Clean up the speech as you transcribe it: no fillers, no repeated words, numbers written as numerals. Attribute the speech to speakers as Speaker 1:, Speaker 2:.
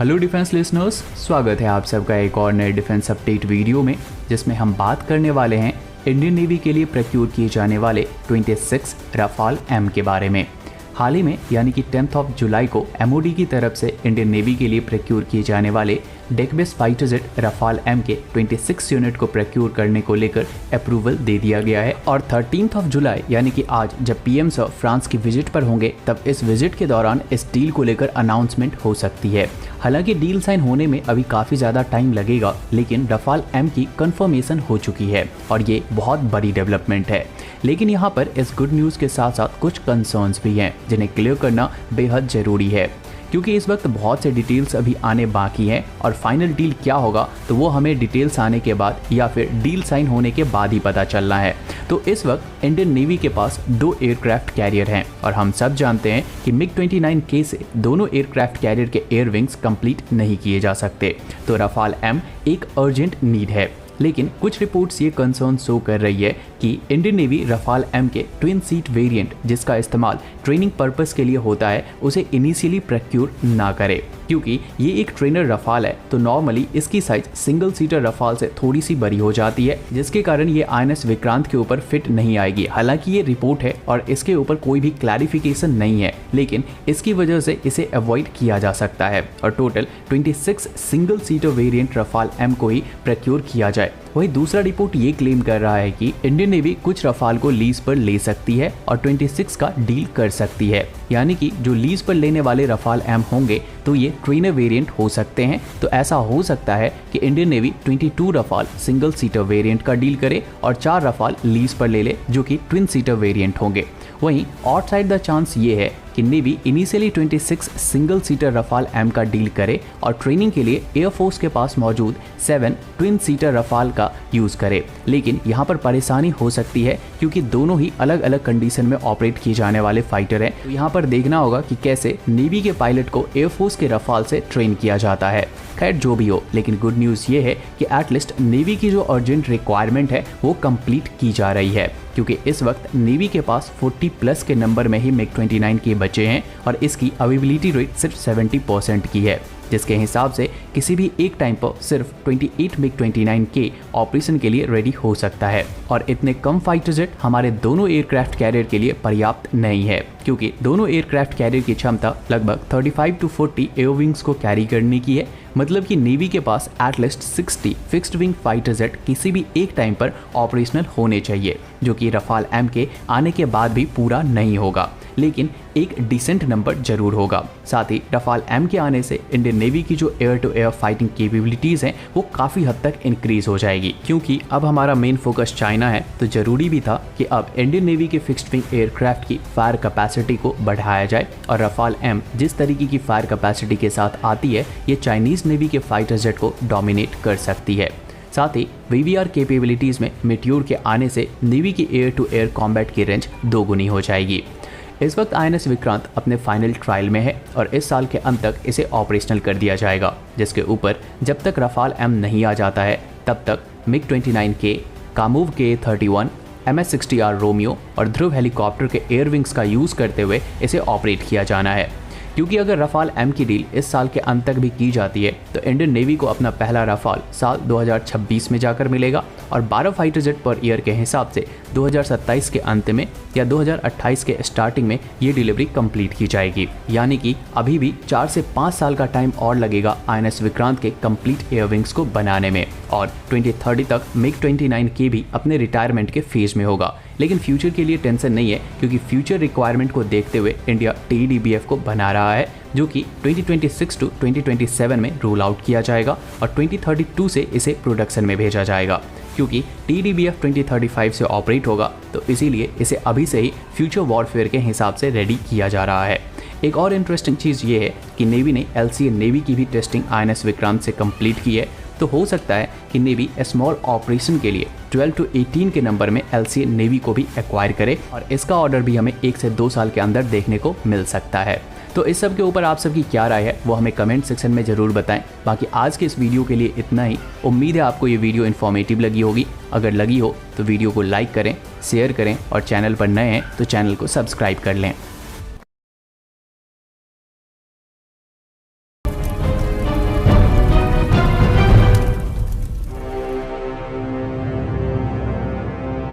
Speaker 1: Hello defence listeners, स्वागत है आप सबका एक और नए डिफेंस अपडेट वीडियो में, जिसमें हम बात करने वाले हैं इंडियन नेवी के लिए प्रोक्योर किए जाने वाले 26 राफाल एम के बारे में। हाल ही में यानी कि 10 जुलाई को एमओडी की तरफ से इंडियन नेवी के लिए प्रोक्योर किए जाने वाले deck based fighter jet Rafale M के 26 यूनिट को प्रोक्योर करने को लेकर अप्रूवल दे दिया गया है। और 13 जुलाई यानी कि आज जब पीएम सर फ्रांस की विजिट पर होंगे, तब इस विजिट के दौरान इस डील को लेकर अनाउंसमेंट हो सकती है। हालांकि डील साइन होने में अभी काफ़ी ज़्यादा टाइम लगेगा, लेकिन राफाल एम की कंफर्मेशन हो चुकी है और ये बहुत बड़ी डेवलपमेंट है। लेकिन यहाँ पर इस गुड न्यूज़ के साथ साथ कुछ कंसर्न्स भी हैं, जिन्हें क्लियर करना बेहद ज़रूरी है, क्योंकि इस वक्त बहुत से डिटेल्स अभी आने बाकी हैं और फाइनल डील क्या होगा तो वो हमें डिटेल्स आने के बाद या फिर डील साइन होने के बाद ही पता चलना है। तो इस वक्त इंडियन नेवी के पास 2 एयरक्राफ्ट कैरियर हैं और हम सब जानते हैं कि MiG-29K से दोनों एयरक्राफ्ट कैरियर के एयर विंग्स कंप्लीट नहीं किए जा सकते। तो राफाल एम एक अर्जेंट नीड है। लेकिन कुछ रिपोर्ट्स ये कंसर्न शो कर रही है कि इंडियन नेवी राफाल एम के ट्विन सीट वेरिएंट, जिसका इस्तेमाल ट्रेनिंग पर्पस के लिए होता है, उसे इनिशियली प्रोक्योर ना करे, क्योंकि ये एक ट्रेनर रफाल है। तो नॉर्मली इसकी साइज सिंगल सीटर रफाल से थोड़ी सी बड़ी हो जाती है, जिसके कारण ये INS विक्रांत के ऊपर फिट नहीं आएगी। हालांकि ये रिपोर्ट है और इसके ऊपर कोई भी क्लैरिफिकेशन नहीं है, लेकिन इसकी वजह से इसे अवॉइड किया जा सकता है और total 26 single seater variant Rafale M को ही प्रोक्योर किया जाए। वही दूसरा रिपोर्ट ये क्लेम कर रहा है कि इंडियन नेवी कुछ रफाल को लीज पर ले सकती है और 26 का डील कर सकती है, यानी कि जो लीज पर लेने वाले राफाल एम होंगे तो ये ट्रेनर वेरिएंट हो सकते हैं। तो ऐसा हो सकता है कि Indian navy 22 Rafale single seater variant का डील करे और 4 रफाल लीज पर ले ले, जो कि ट्विन सीटर वेरिएंट होंगे। वहीं आउटसाइड द चांस ये है कि navy initially 26 single seater Rafale M का डील करे और ट्रेनिंग के लिए एयरफोर्स के पास मौजूद 7 ट्विन सीटर रफाल का यूज़ करे। लेकिन यहाँ पर परेशानी हो सकती है, क्योंकि दोनों ही अलग अलग कंडीशन में ऑपरेट किए जाने वाले फाइटर हैं। तो यहाँ पर देखना होगा कि कैसे नेवी के पायलट को एयरफोर्स के रफाल से ट्रेन किया जाता है। खैर जो भी हो, लेकिन गुड न्यूज़ ये है कि एटलीस्ट नेवी की जो अर्जेंट रिक्वायरमेंट है वो कंप्लीट की जा रही है, क्योंकि इस वक्त नेवी के पास 40+ के नंबर में ही MiG-29K बचे हैं और इसकी अवेलेबिलिटी रेट सिर्फ 70% की है, जिसके हिसाब से किसी भी एक टाइम पर सिर्फ 28 MiG-29K ऑपरेशन के लिए रेडी हो सकता है। और इतने कम फाइटर जेट हमारे दोनों एयरक्राफ्ट कैरियर के लिए पर्याप्त नहीं है, क्योंकि दोनों एयरक्राफ्ट कैरियर की क्षमता लगभग 35 to 40 एयर विंग्स को कैरी करने की है। मतलब कि नेवी के पास at least 60 fixed wing fighter jet किसी भी एक टाइम पर ऑपरेशनल होने चाहिए, जो कि राफाल एम के आने के बाद भी पूरा नहीं होगा, लेकिन एक डिसेंट नंबर जरूर होगा। साथ ही राफाल एम के आने से इंडियन नेवी की जो air to air fighting capabilities हैं वो काफ़ी हद तक इंक्रीज हो जाएगी, क्योंकि अब हमारा मेन फोकस चाइना है। तो जरूरी भी था कि अब इंडियन नेवी के फिक्स्ड विंग एयरक्राफ्ट की फायर कैपेसिटी को बढ़ाया जाए। और राफाल एम जिस तरीके की फायर कैपेसिटी के साथ आती है, ये चाइनीज़ नेवी के फाइटर जेट को डोमिनेट कर सकती है। साथ ही VVR कैपेबिलिटीज़ में मेट्योर के आने से नेवी की एयर टू एयर कॉम्बैट की रेंज दोगुनी हो जाएगी। इस वक्त INS विक्रांत अपने फाइनल ट्रायल में है और इस साल के अंत तक इसे ऑपरेशनल कर दिया जाएगा, जिसके ऊपर जब तक राफाल एम नहीं आ जाता है तब तक MiG-29K, कामूव KA-31, MS-60R रोमियो और ध्रुव हेलीकॉप्टर के एयर विंग्स का यूज़ करते हुए इसे ऑपरेट किया जाना है। क्योंकि अगर राफाल एम की डील इस साल के अंत तक भी की जाती है तो इंडियन नेवी को अपना पहला राफाल साल 2026 में जाकर मिलेगा और 12 फाइटर जेट पर ईयर के हिसाब से 2027 के अंत में या 2028 के स्टार्टिंग में ये डिलीवरी कंप्लीट की जाएगी। यानी कि अभी भी 4 से 5 साल का टाइम और लगेगा INS विक्रांत के कंप्लीट एयर विंग्स को बनाने में, और 2030 तक MiG-29K भी अपने रिटायरमेंट के फेज में होगा। लेकिन फ्यूचर के लिए टेंशन नहीं है, क्योंकि फ्यूचर रिक्वायरमेंट को देखते हुए इंडिया TDBF को बना रहा है, जो कि 2026 to 2027 में रोल आउट किया जाएगा और 2032 से इसे प्रोडक्शन में भेजा जाएगा। क्योंकि TDBF 2035 से ऑपरेट होगा, तो इसीलिए इसे अभी से ही फ्यूचर वॉरफेयर के हिसाब से रेडी किया जा रहा है। एक और इंटरेस्टिंग चीज़ ये है कि नेवी ने LCA नेवी की भी टेस्टिंग INS विक्रांत से कंप्लीट की है। तो हो सकता है कि नेवी स्मॉल ऑपरेशन के लिए 12 to 18 के नंबर में LCA नेवी को भी एक्वायर करे, और इसका ऑर्डर भी हमें 1 से 2 साल के अंदर देखने को मिल सकता है। तो इस सब के ऊपर आप सबकी क्या राय है वो हमें कमेंट सेक्शन में ज़रूर बताएं। बाकी आज के इस वीडियो के लिए इतना ही। उम्मीद है आपको ये वीडियो इन्फॉर्मेटिव लगी होगी। अगर लगी हो तो वीडियो को लाइक करें, शेयर करें और चैनल पर नए हैं तो चैनल को सब्सक्राइब कर लें।